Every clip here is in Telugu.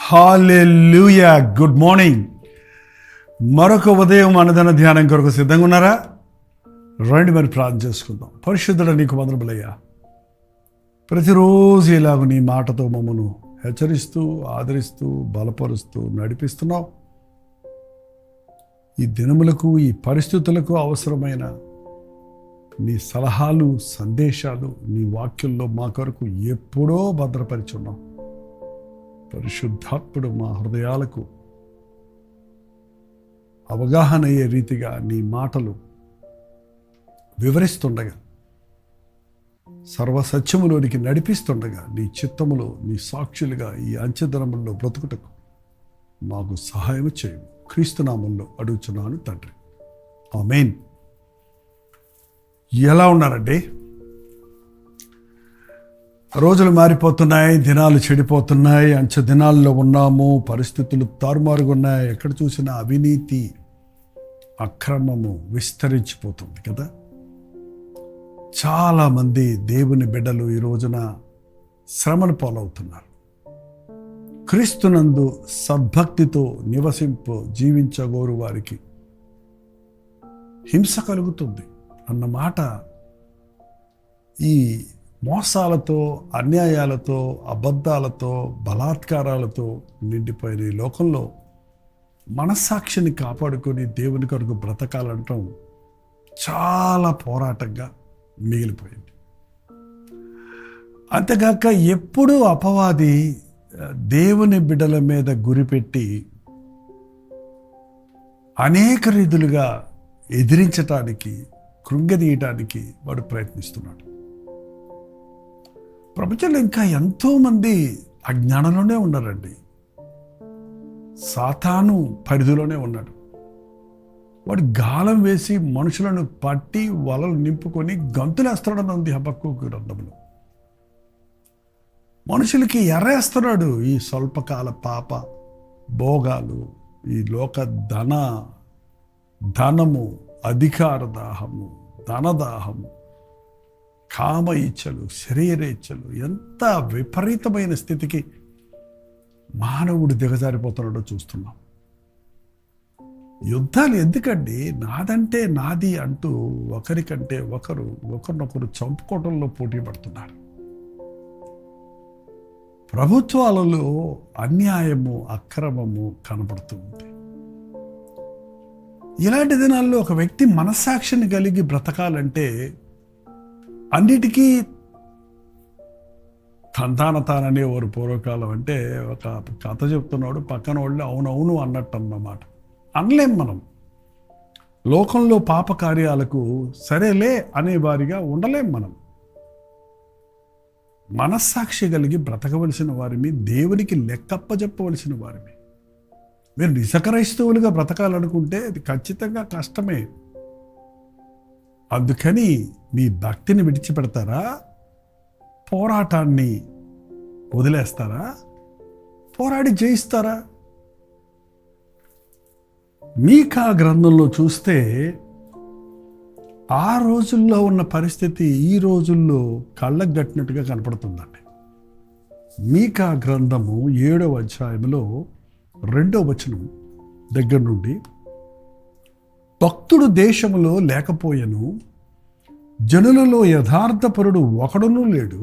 హల్లెలూయా. Good morning. మరొక ఉదయం అనుదిన ధ్యానం కొరకు సిద్ధంగా ఉన్నారా? రండి మరి ప్రార్థన చేసుకుందాం. పరిశుద్ధుడ నీకు వందనములయ్యా. ప్రతిరోజు ఇలాగ నీ మాటతో మమ్మను హెచ్చరిస్తూ, ఆదరిస్తూ, బలపరుస్తూ నడిపిస్తున్నావు. ఈ దినములకు, ఈ పరిస్థితులకు అవసరమైన నీ సలహాలు, సందేశాలు నీ వాక్యంలో మా కొరకు ఎప్పుడో భద్రపరిచున్నావు. పరిశుద్ధాత్ముడు మా హృదయాలకు అవగాహన అయ్యే రీతిగా నీ మాటలు వివరిస్తుండగా, సర్వసత్యములోనికి నడిపిస్తుండగా, నీ చిత్తములో నీ సాక్షులుగా ఈ అంచెదనముల్లో బ్రతుకుటకు మాకు సహాయం చేయు. క్రీస్తునామంలో అడుగుచున్నాను తండ్రి, ఆమేన్. ఎలా ఉన్నారండి? రోజులు మారిపోతున్నాయి, దినాలు చెడిపోతున్నాయి, అంచె దినాల్లో ఉన్నాము. పరిస్థితులు తారుమారుగా ఉన్నాయి. ఎక్కడ చూసినా అవినీతి, అక్రమము విస్తరించిపోతుంది కదా. చాలామంది దేవుని బిడ్డలు ఈ రోజున శ్రమను పాలవుతున్నారు. క్రీస్తునందు సద్భక్తితో జీవించగోరు వారికి హింస కలుగుతుంది అన్నమాట. ఈ మోసాలతో, అన్యాయాలతో, అబద్ధాలతో, బలాత్కారాలతో నిండిపోయిన ఈ లోకంలో మనస్సాక్షిని కాపాడుకొని దేవుని కొరకు బ్రతకాలంటాం చాలా పోరాటంగా మిగిలిపోయింది. అంతేగాక ఎప్పుడూ అపవాది దేవుని బిడ్డల మీద గురిపెట్టి అనేక రీతులుగా ఎదిరించటానికి, కృంగదీయటానికి వాడు ప్రయత్నిస్తున్నాడు. ప్రపంచంలో ఇంకా ఎంతోమంది అజ్ఞానంలోనే ఉన్నారండి. సాతాను పరిధిలోనే ఉన్నాడు. వాడు గాలం వేసి మనుషులను పట్టి వలలు నింపుకొని గంతులేస్తాడని ఉంది హబక్కూకు గ్రంథంలో. మనుషులకి ఎర్రేస్తున్నాడు ఈ స్వల్పకాల పాప భోగాలు, ఈ లోక ధనము, అధికార దాహము, ధనదాహము, కామ ఇచ్చలు, శరీర ఇచ్చలు, ఎంత విపరీతమైన స్థితికి మానవుడు దిగజారిపోతున్నాడో చూస్తున్నాం. యుద్ధాలు ఎందుకండి? నాదంటే నాది అంటూ ఒకరికంటే ఒకరినొకరు చంపుకోవడంలో పోటీ పడుతున్నారు. ప్రభుత్వాలలో అన్యాయము, అక్రమము కనబడుతుంది. ఇలాంటి దినాల్లో ఒక వ్యక్తి మనస్సాక్షిని కలిగి బ్రతకాలంటే అన్నిటికీ తాననే వారు పూర్వకాలం అంటే ఒక కథ చెప్తున్నాడు, పక్కన వాళ్ళు అవునవును అన్నట్టు అన్నమాట. అనలేం మనం. లోకంలో పాప కార్యాలకు సరేలే అనేవారిగా ఉండలేం మనం. మనస్సాక్షి కలిగి బ్రతకవలసిన వారిని, దేవునికి లెక్కప్పజెప్పవలసిన వారిని. మీరు నిజక్రైస్తవులుగా బ్రతకాలనుకుంటే అది ఖచ్చితంగా కష్టమే. అందుకని మీ భక్తిని విడిచిపెడతారా? పోరాటాన్ని వదిలేస్తారా? పోరాడి జయిస్తారా? మీకా గ్రంథంలో చూస్తే ఆ రోజుల్లో ఉన్న పరిస్థితి ఈ రోజుల్లో కళ్ళకు గట్టినట్టుగా కనపడుతుందండి. మీకా గ్రంథము 7వ అధ్యాయంలో 2వ వచనం దగ్గర నుండి, భక్తుడు దేశములో లేకపోయెను, జనులలో యథార్థపరుడు ఒకడునూ లేడు,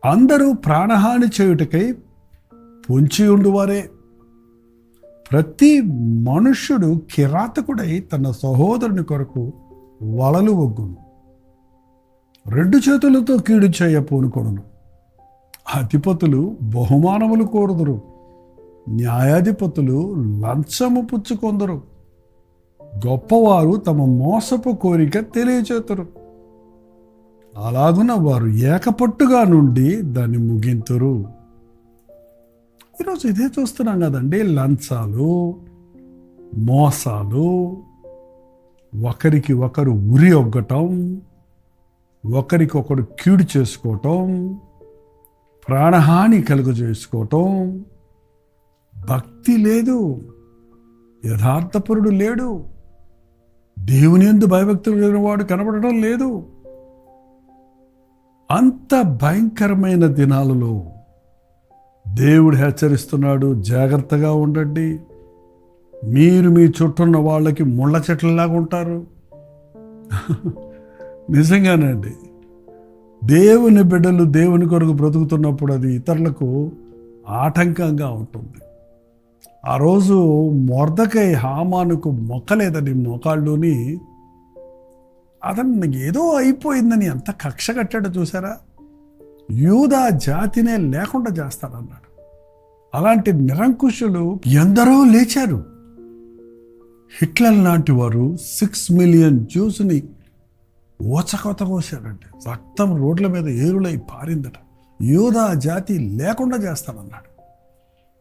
అందరూ ప్రాణహాని చేయుటకై పొంచి ఉండువారే. ప్రతి మనుష్యుడు కిరాతకుడై తన సహోదరుని కొరకు వలలు ఒగ్గును, 2 చేతులతో కీడు చేయ పూనుకొనును. అధిపతులు బహుమానములు కోరుదురు, న్యాయాధిపతులు లంచము పుచ్చుకొందరు, గొప్పవారు తమ మోసపు కోరిక తెలియచేతురు. అలాగున వారు ఏకపట్టుగా నుండి దాన్ని ముగింతురు. ఈరోజు ఇదే చూస్తున్నాం కదండి. లంచాలు, మోసాలు, ఒకరికి ఒకరు ఉరి ఒగ్గటం, ఒకరికొకరు కీడు చేసుకోవటం, ప్రాణహాని కలుగజేసుకోవటం. భక్తి లేదు, యథార్థపరుడు లేడు, దేవుని యందు భయభక్తులు కలిగిన వాడు కనబడటం లేదు. అంత భయంకరమైన దినాలలో దేవుడు హెచ్చరిస్తున్నాడు, జాగ్రత్తగా ఉండండి. మీరు మీ చుట్టూన్న వాళ్ళకి ముళ్ళ చెట్లలాగా ఉంటారు. నిజంగానండి. దేవుని బిడ్డలు దేవుని కొరకు బ్రతుకుతున్నప్పుడు అది ఇతరులకు ఆటంకంగా ఉంటుంది. ఆ రోజు మొర్దకై హామానుకు మొక్కలేదని మోకాళ్ళుని అతను ఏదో అయిపోయిందని ఎంత కక్ష కట్టాడో చూసారా. యూదా జాతినే లేకుండా చేస్తానన్నాడు. అలాంటి నిరంకుశులు ఎందరో లేచారు. హిట్లర్ లాంటి వారు 6 మిలియన్ జ్యూస్ని ఓచకోత కోసాడంటే రక్తం రోడ్ల మీద ఏరులై పారిందట. యూదా జాతి లేకుండా చేస్తానన్నాడు.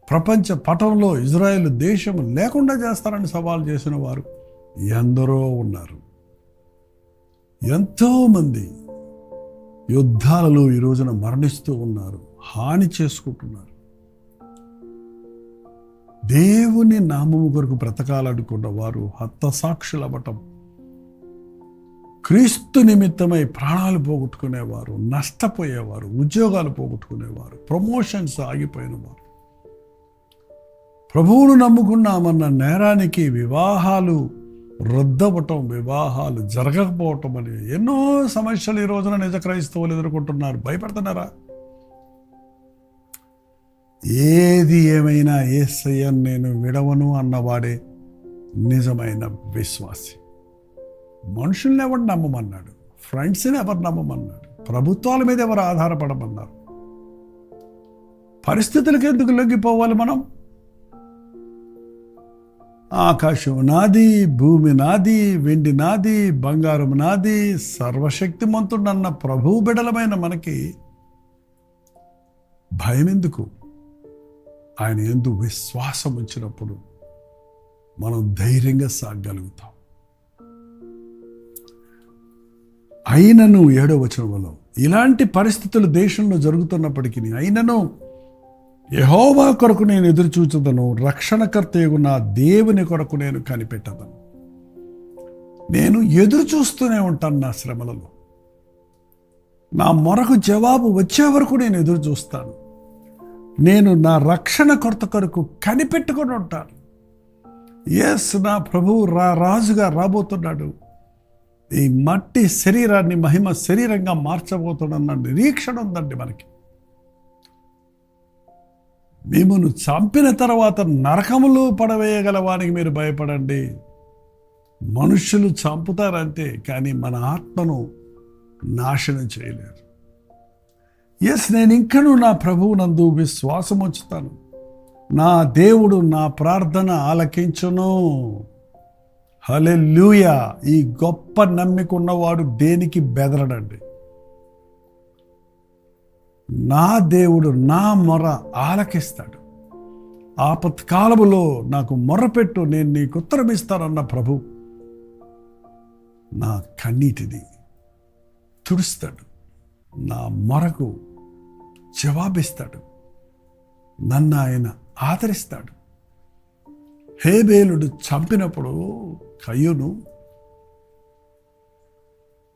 ప్రపంచ పటంలో ఇజ్రాయెల్ దేశం లేకుండా చేస్తారని సవాల్ చేసిన వారు ఎందరో ఉన్నారు. ఎంతోమంది యుద్ధాలలో ఈ రోజున మరణిస్తూ ఉన్నారు, హాని చేసుకుంటున్నారు. దేవుని నామము కొరకు బ్రతకాలనుకున్న వారు హతసాక్షులు అవ్వటం, క్రీస్తు నిమిత్తమై ప్రాణాలు పోగొట్టుకునేవారు, నష్టపోయేవారు, ఉద్యోగాలు పోగొట్టుకునేవారు, ప్రమోషన్స్ ఆగిపోయినవారు, ప్రభువును నమ్ముకున్నామన్న నేరానికి వివాహాలు రద్దవటం, వివాహాలు జరగకపోవటం అని ఎన్నో సమస్యలు ఈ రోజున నిజ క్రైస్తవులు ఎదుర్కొంటున్నారు. భయపడుతున్నారా? ఏది ఏమైనా యేసయ్యను నేను విడవను అన్నవాడే నిజమైన విశ్వాసి. మనుషుల్ని ఎవరు నమ్మమన్నాడు? ఫ్రెండ్స్ని ఎవరు నమ్మమన్నాడు? ప్రభుత్వాల మీద ఎవరు ఆధారపడమన్నారు? పరిస్థితులకు ఎందుకు లొంగిపోవాలి మనం? ఆకాశం నాది, భూమి నాది, వెండి నాది, బంగారం నాది, సర్వశక్తిమంతుడన్న ప్రభు బిడలమైన మనకి భయం ఎందుకు? ఆయన యందు విశ్వాసం ఉంచినప్పుడు మనం ధైర్యంగా సాగగలుగుతాం. అయినను 7వ వచనంలో ఇలాంటి పరిస్థితులు దేశంలో జరుగుతున్నప్పటికీ అయినను యెహోవా కొరకు నేను ఎదురు చూచుదను, రక్షణకర్తయగు నా దేవుని కొరకు నేను కనిపెట్టదను. నేను ఎదురు చూస్తూనే ఉంటాను. నా శ్రమలలో నా మొరకు జవాబు వచ్చే వరకు నేను ఎదురు చూస్తాను. నేను నా రక్షణకర్త కొరకు కనిపెట్టుకొని ఉంటాను. ఎస్, నా ప్రభువు రాజుగా రాబోతున్నాడు. ఈ మట్టి శరీరాన్ని మహిమ శరీరంగా మార్చబోతున్నాడన్న నిరీక్షణ ఉందండి మనకి. మిమ్మును చంపిన తర్వాత నరకములో పడవేయగల వానికి మీరు భయపడండి. మనుషులు చంపుతారంతే, కానీ మన ఆత్మను నాశనం చేయలేరు. ఎస్, నేను ఇంకనూ నా ప్రభువునందు విశ్వాసం ఉంచుతాను. నా దేవుడు నా ప్రార్థన ఆలకించును. హల్లెలూయా. ఈ గొప్ప నమ్మిక ఉన్నవాడు దేనికి బెదరడండి. నా దేవుడు నా మొర ఆలకిస్తాడు. ఆపత్కాలములో నాకు మొర్రపెట్టు, నేను నీకు ఉత్తరం ఇస్తానన్న ప్రభు నా కన్నీటిని తుడుస్తాడు, నా మొరకు జవాబిస్తాడు, నన్ను ఆయన ఆదరిస్తాడు. హేబేలుడు చంపినప్పుడు కయ్యూను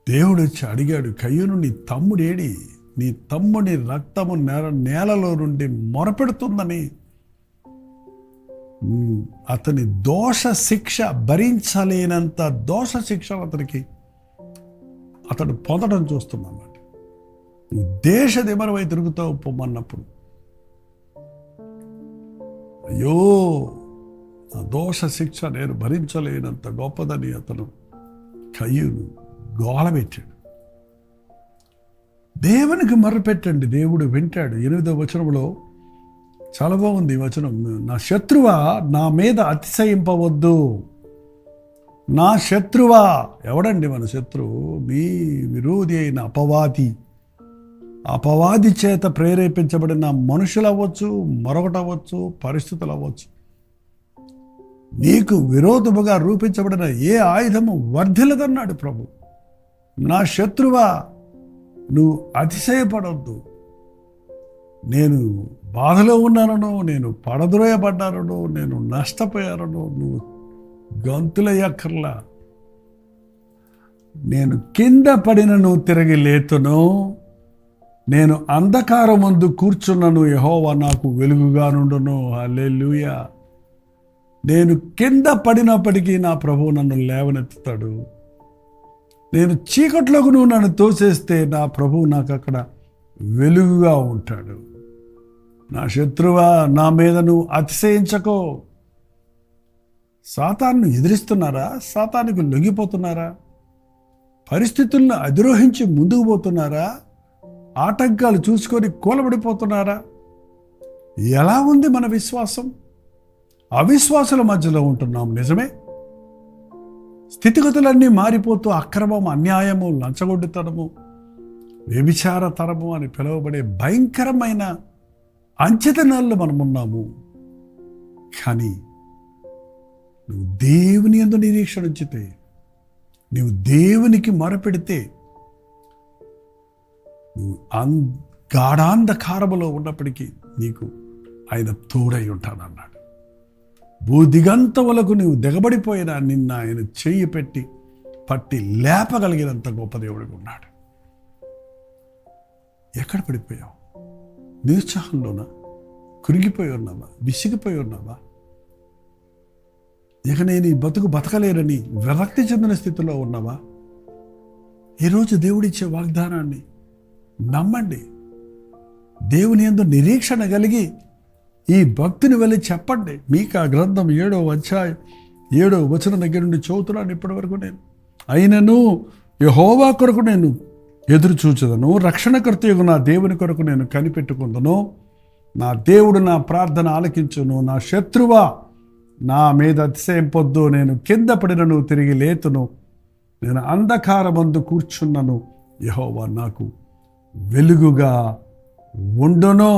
దేవుడు వచ్చి అడిగాడు, కయ్యూను నీ తమ్ముడేడి? నీ తమ్ముని రక్తము నేలలో నుండి మొరపెడుతుందని అతని దోష శిక్ష భరించలేనంత దోష శిక్ష అతడు పొందడం చూస్తున్నాడు. దేశ దిమరవై తిరుగుతావు పొమ్మన్నప్పుడు, అయ్యో ఆ దోష శిక్ష నేను భరించలేనంత గొప్పదని అతను కయ్యూను గోలబెట్టాడు. దేవునికి మొర్రపెట్టండి, దేవుడు వింటాడు. 8వ వచనంలో చాలా బాగుంది ఈ వచనం. నా శత్రువా నా మీద అతిశయింపవద్దు. నా శత్రువా, ఎవడండి మన శత్రువు? మీ విరోధి అయిన అపవాది చేత ప్రేరేపించబడిన మనుషులు అవ్వచ్చు, మరొకటవచ్చు, పరిస్థితులు అవ్వచ్చు. నీకు విరోధముగా రూపించబడిన ఏ ఆయుధము వర్ధిల్లదన్నాడు ప్రభు. నా శత్రువా, నువ్వు అతిశయపడొద్దు. నేను బాధలో ఉన్నానను, నేను పడద్రోయబడ్డానను, నేను నష్టపోయానను నువ్వు గంతులయ్యక్కర్లా. నేను కింద పడినను తిరిగి లేతును, నేను అంధకారమందు కూర్చున్నను, యెహోవా నాకు వెలుగుగా నుండును. హల్లెలూయా. నేను కింద పడినప్పటికీ నా ప్రభువు నన్ను లేవనెత్తుతాడు. నేను చీకట్లోకి నువ్వు నన్ను తోసేస్తే నా ప్రభువు నాకు అక్కడ వెలుగుగా ఉంటాడు. నా శత్రువా, నా మీద నువ్వు అతిశయించకో. సాతాను ఎదిరిస్తున్నారా? సాతానికి లొంగిపోతున్నారా? పరిస్థితులను అధిరోహించి ముందుకు పోతున్నారా? ఆటంకాలు చూసుకొని కూలబడిపోతున్నారా? ఎలా ఉంది మన విశ్వాసం? అవిశ్వాసుల మధ్యలో ఉంటున్నాం, నిజమే. స్థితిగతులన్నీ మారిపోతూ అక్రమం, అన్యాయము, లంచగొడ్డితనము, వ్యభిచారతరము అని పిలువబడే భయంకరమైన అంచెతనాల్లో మనం ఉన్నాము. కానీ నువ్వు దేవుని యందు నిరీక్షణ ఉంచితే, నువ్వు దేవునికి మొరపెడితే, నువ్వు గాఢాంధకారములో ఉన్నప్పటికీ నీకు ఆయన తోడై ఉంటానన్నాడు. భూదిగంతములకు నువ్వు దిగబడిపోయినా నిన్న ఆయన చెయ్యి పెట్టి పట్టి లేపగలిగినంత గొప్ప దేవుడిగా ఉన్నాడు. ఎక్కడ పడిపోయావు? నిరుత్సాహంలోనా? కురిగిపోయి ఉన్నావా? విసిగిపోయి ఉన్నావా? ఇక నేను ఈ బతకలేరని విరక్తి చెందిన స్థితిలో ఉన్నావా? ఈరోజు దేవుడిచ్చే వాగ్దానాన్ని నమ్మండి. దేవుని యందు నిరీక్షణ కలిగి ఈ భక్తిని వెళ్ళి చెప్పండి. మీకా గ్రంథం 7వ అధ్యాయం 7వ వచనం దగ్గర నుండి చదువుతున్నాను ఇప్పటి వరకు నేను. అయినను యెహోవా కొరకు నేను ఎదురు చూచుదను, రక్షణకర్తయగు నా దేవుని కొరకు నేను కనిపెట్టుకుందును. నా దేవుడు నా ప్రార్థన ఆలకించును. నా శత్రువా, నా మీద అతిశయింపొద్దు. నేను కింద పడినను తిరిగి లేతును. నేను అంధకారమందు కూర్చున్నను, యెహోవా నాకు వెలుగుగా ఉండును.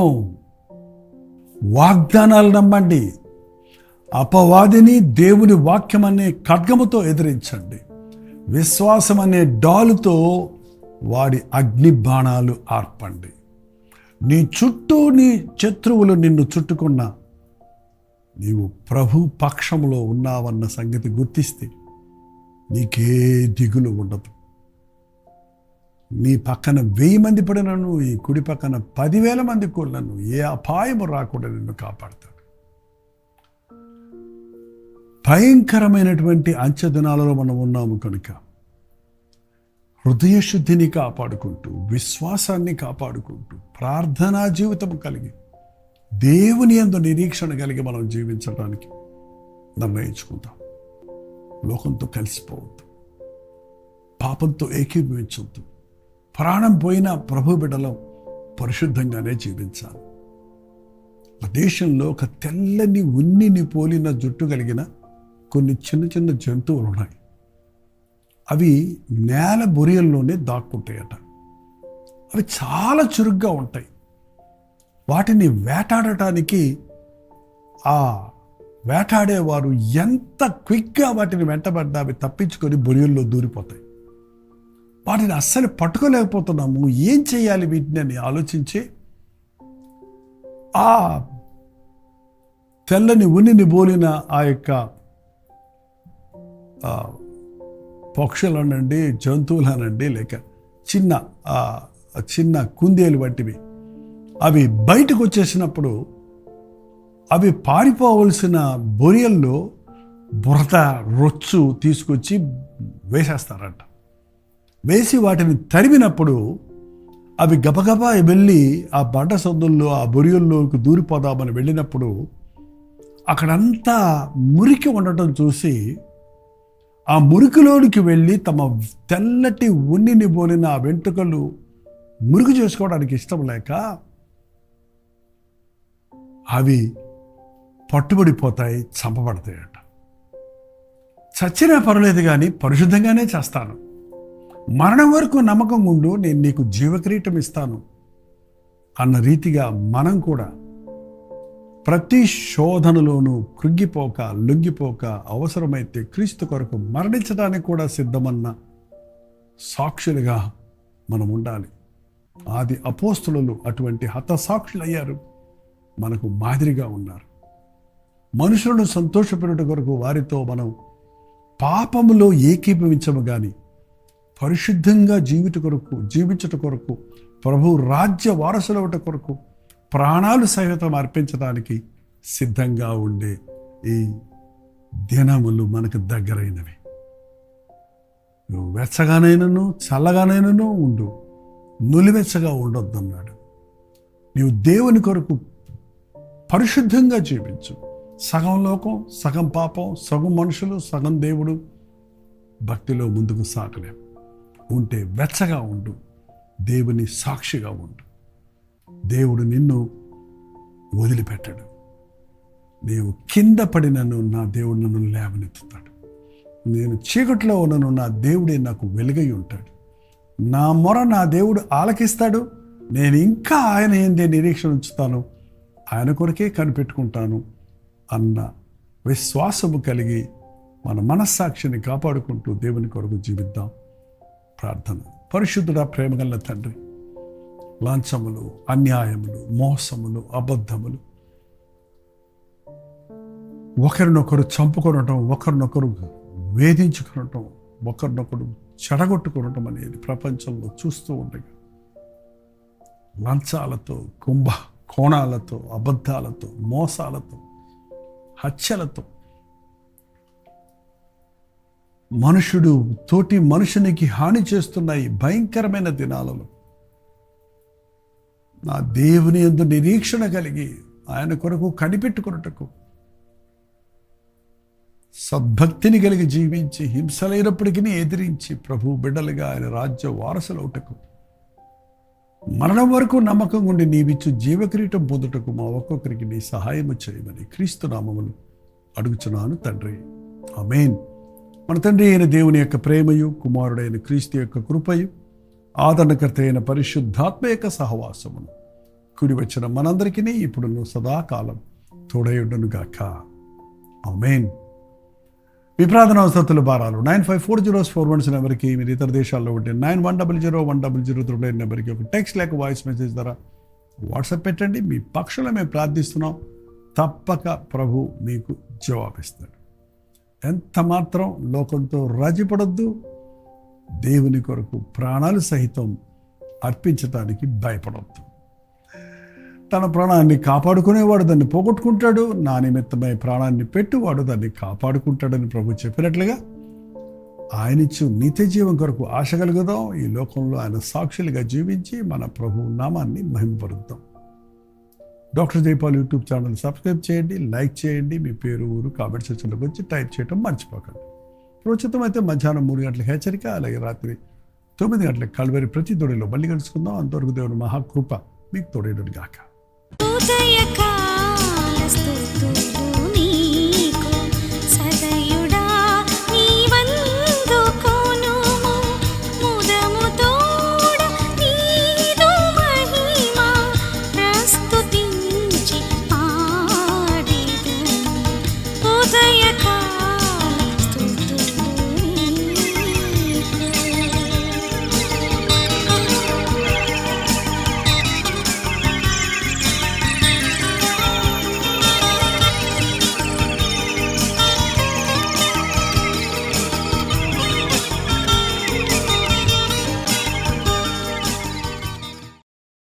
వాగ్దానాలు నమ్మండి. అపవాదిని దేవుని వాక్యం అనే ఖడ్గముతో ఎదిరించండి. విశ్వాసం అనే డాలుతో వాడి అగ్ని బాణాలు ఆర్పండి. నీ చుట్టూ నీ శత్రువులు నిన్ను చుట్టుకున్నా నీవు ప్రభు పక్షంలో ఉన్నావన్న సంగతి గుర్తిస్తే నీకే దిగులు ఉండదు. నీ పక్కన 1000 మంది పడినను, ఈ కుడి పక్కన 10,000 మంది కూడినను ఏ అపాయము రాకుండా నిన్ను కాపాడతాడు. భయంకరమైనటువంటి అంచె దినాలలో మనం ఉన్నాము కనుక హృదయ శుద్ధిని కాపాడుకుంటూ, విశ్వాసాన్ని కాపాడుకుంటూ, ప్రార్థనా జీవితం కలిగి, దేవుని యందు నిరీక్షణ కలిగి మనం జీవించడానికి నిర్ణయించుకుందాం. లోకంతో కలిసిపోవద్దు, పాపంతో ఏకీభవించవద్దు. ప్రాణం పోయినా ప్రభు బిడ్డలో పరిశుద్ధంగానే జీవించాలి. దేశంలో ఒక తెల్లని ఉన్నిని పోలిన జుట్టు కలిగిన కొన్ని చిన్న చిన్న జంతువులు ఉన్నాయి. అవి నేల బొరియల్లోనే దాక్కుంటాయట. అవి చాలా చురుగ్గా ఉంటాయి. వాటిని వేటాడటానికి ఆ వేటాడేవారు ఎంత క్విక్గా వాటిని వెంటబడ్డా అవి తప్పించుకొని బొరియల్లో దూరిపోతాయి. వాటిని అస్సలు పట్టుకోలేకపోతున్నాము, ఏం చేయాలి వీటిని అని ఆలోచించి ఆ తెల్లని ఉన్నిని బోలిన ఆ యొక్క పక్షులనండి, జంతువులనండి, లేక చిన్న కుందేలు వంటివి అవి బయటకు వచ్చేసినప్పుడు అవి పారిపోవలసిన బొరియల్లో బురద రొచ్చు తీసుకొచ్చి వేసేస్తారంట. వేసి వాటిని తరిమినప్పుడు అవి గబగబా వెళ్ళి ఆ బండ సందుల్లో ఆ బొరియల్లోకి దూరిపోదామని వెళ్ళినప్పుడు అక్కడంతా మురికి ఉండటం చూసి ఆ మురికిలోనికి వెళ్ళి తమ తెల్లటి ఉన్నిని పోలిన ఆ వెంట్రుకలు మురికి చేసుకోవడానికి ఇష్టం లేక అవి పట్టుబడిపోతాయి, చంపబడతాయట. చచ్చినా పర్వాలేదు కానీ పరిశుద్ధంగానే చేస్తాను, మరణం వరకు నమ్మకం ఉండు, నేను నీకు జీవకిరీటం ఇస్తాను అన్న రీతిగా మనం కూడా ప్రతి శోధనలోనూ కృంగిపోక, లొంగిపోక, అవసరమైతే క్రీస్తు కొరకు మరణించడానికి కూడా సిద్ధమన్న సాక్షులుగా మనం ఉండాలి. ఆది అపోస్తులు అటువంటి హతసాక్షులు అయ్యారు, మనకు మాదిరిగా ఉన్నారు. మనుషులను సంతోషపెట్టుట కొరకు వారితో మనం పాపములో ఏకీభవించము కానీ పరిశుద్ధంగా జీవించుట కొరకు ప్రభు రాజ్య వారసులవట కొరకు ప్రాణాలు సహితం అర్పించడానికి సిద్ధంగా ఉండే ఈ దినములు మనకు దగ్గరైనవి. నువ్వు వెచ్చగానైనను చల్లగానైనను ఉండు, నులివెచ్చగా ఉండొద్దన్నాడు. నీవు దేవుని కొరకు పరిశుద్ధంగా జీవించు. సగం లోకం, సగం పాపం, సగం మనుషులు, సగం దేవుడు. భక్తిలో ముందుకు సాగలేం. ఉంటే వెచ్చగా ఉండు, దేవుని సాక్షిగా ఉండు. దేవుడు నిన్ను వదిలిపెట్టడు. నీవు కింద పడినను నా దేవుడు నన్ను లేవనెత్తుతాడు. నేను చీకట్లో ఉన్నను నా దేవుడే నాకు వెలుగై ఉంటాడు. నా మొర నా దేవుడు ఆలకిస్తాడు. నేను ఇంకా ఆయన ఏందే నిరీక్షణ ఉంచుతాను, ఆయన కొరకే కనిపెట్టుకుంటాను అన్న విశ్వాసము కలిగి మన మనస్సాక్షిని కాపాడుకుంటూ దేవుని కొరకు జీవిద్దాం. ప్రార్థన. పరిశుద్ధుడా, ప్రేమగల తండ్రి, లాంఛములు, అన్యాయములు, మోసములు, అబద్ధములు, ఒకరినొకరు చంపుకొనటం, ఒకరినొకరు వేధించుకొనటం, ఒకరినొకరు చెడగొట్టుకొనటం అనేది ప్రపంచంలో చూస్తూ ఉండగా లంచాలతో, కోణాలతో, అబద్ధాలతో, మోసాలతో, హత్యలతో మనుషుడు తోటి మనుషునికి హాని చేస్తున్న ఈ భయంకరమైన దినాలలో నా దేవుని యందు నిరీక్షణ కలిగి ఆయన కొరకు కనిపెట్టుకొనుటకు, సద్భక్తిని కలిగి జీవించి హింసలైనప్పటికీ ఎదిరించి ప్రభు బిడ్డలుగా ఆయన రాజ్య వారసులవుటకు, మరణం వరకు నమ్మకం ఉండి నీవిచ్చు జీవకిరీటం పొందుటకు మా ఒక్కొక్కరికి నీ సహాయము చేయమని క్రీస్తు నామములు అడుగుచున్నాను తండ్రి. ఆమేన్. మన తండ్రి అయిన దేవుని యొక్క ప్రేమయు, కుమారుడైన క్రీస్తు యొక్క కృపయు, ఆదరణకర్త అయిన పరిశుద్ధాత్మ యొక్క సహవాసమును కూడి వచ్చిన మనందరికీ ఇప్పుడును సదాకాలం తోడయుండును గాక. ఆమేన్. మీ ప్రార్థన అవసరతుల భారాలు 954041 నెంబర్కి, మీరు ఇతర దేశాల్లో ఉంటే 91001000 నెంబర్కి ఒక టెక్స్ట్ లేక వాయిస్ మెసేజ్ ద్వారా వాట్సాప్ పెట్టండి. మీ పక్షులు మేము ప్రార్థిస్తున్నాం. తప్పక ప్రభు మీకు జవాబిస్తాడు. ఎంత మాత్రం లోకంతో రాజీపడొద్దు. దేవుని కొరకు ప్రాణాలు సహితం అర్పించటానికి భయపడొద్దు. తన ప్రాణాన్ని కాపాడుకునేవాడు దాన్ని పోగొట్టుకుంటాడు, నా నిమిత్తమై ప్రాణాన్ని పెట్టువాడు దాన్ని కాపాడుకుంటాడని ప్రభు చెప్పినట్లుగా ఆయనిచ్చు నిత్య జీవం కొరకు ఆశ కలుగుదాం. ఈ లోకంలో ఆయన సాక్షులుగా జీవించి మన ప్రభు నామాన్ని మహిమపరుద్దాం. Doctor Jaipal YouTube channel subscribe చేయండి, లైక్ చేయండి. మీ పేరు, ఊరు కామెంట్ సెక్షన్లోకి వచ్చి టైప్ చేయడం మర్చిపోకండి. ప్రోచితం అయితే మధ్యాహ్నం 3 గంటలకు హెచ్చరిక, అలాగే రాత్రి 9 గంటలకు కల్వరి ప్రతి తోడిలో మళ్ళీ కలుసుకుందాం. అంతవరకు దేవుని మహాకృప మీకు తోడేయడం గాక.